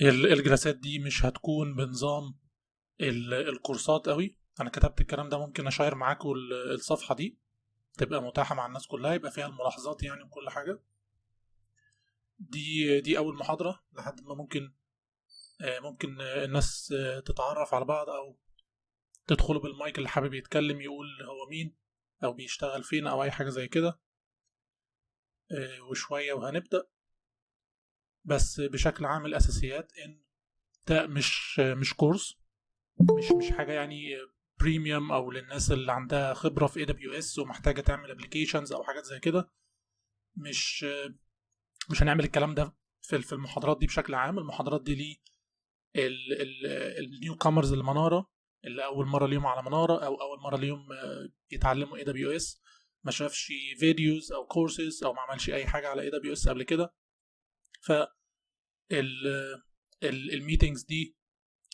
الجلسات دي مش هتكون بنظام الكورسات قوي. انا كتبت الكلام ده، ممكن اشير معاكم الصفحة دي تبقى متاحة مع الناس كلها، يبقى فيها الملاحظات يعني وكل حاجة. دي اول محاضرة لحد ما ممكن الناس تتعرف على بعض، او تدخلوا بالمايك، اللي حابب يتكلم يقول هو مين او بيشتغل فين او اي حاجة زي كده. وشوية وهنبدأ. بس بشكل عام الاساسيات ان ده مش كورس، مش حاجه يعني بريميوم او للناس اللي عندها خبره في اي دبليو اس ومحتاجه تعمل ابلكيشنز او حاجات زي كده. مش مش هنعمل الكلام ده في المحاضرات دي. بشكل عام المحاضرات دي ليه النيو كامرز المناره، اللي اول مره ليهم على مناره او اول مره ليهم يتعلموا اي دبليو اس، ما شافش فيديوز او كورسز او ما عملش اي حاجه على اي دبليو اس قبل كده. ف الميتينجز دي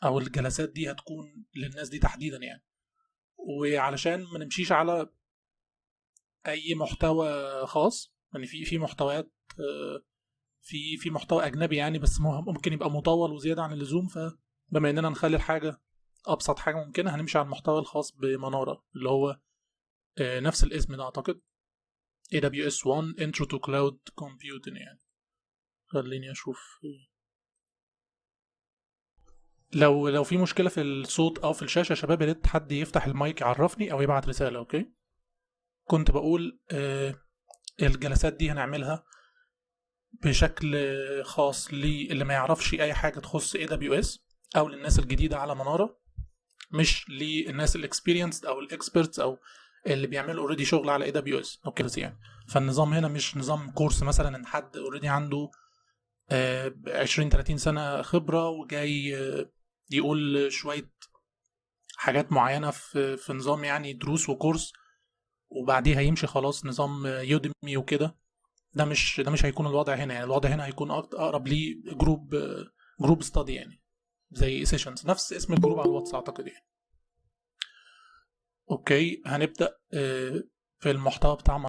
او الجلسات دي هتكون للناس دي تحديدا يعني. وعلشان ما نمشيش على اي محتوى خاص، يعني في محتويات في محتوى اجنبي يعني، بس ممكن يبقى مطول وزياده عن اللزوم. فبما اننا نخلي الحاجه ابسط حاجه ممكنه، هنمشي على المحتوى الخاص بمناره، اللي هو نفس الاسم ده اعتقد، AWS 1 Intro to Cloud Computing يعني. خليني اشوف. لو في مشكله في الصوت او في الشاشه يا شباب، يا ريت حد يفتح المايك يعرفني او يبعت رساله. اوكي. كنت بقول الجلسات دي هنعملها بشكل خاص للي ما يعرفش اي حاجه تخص AWS، او للناس الجديده على مناره، مش للناس الاكسبيرينسد او الاكسبرتس او اللي بيعملوا اوريدي شغل على AWS. اوكي يعني. فالنظام هنا مش نظام كورس مثلا ان حد اوريدي عنده 20 30 سنه خبره وجاي يقول شويه حاجات معينه في نظام يعني دروس وكورس، وبعديها يمشي خلاص نظام يوديمي وكده. ده مش هيكون الوضع هنا يعني. الوضع هنا هيكون اقرب ليه جروب ستادي يعني، زي سيشنز، نفس اسم الجروب على الواتس اعتقد يعني. اوكي. هنبدا في المحتوى بتاع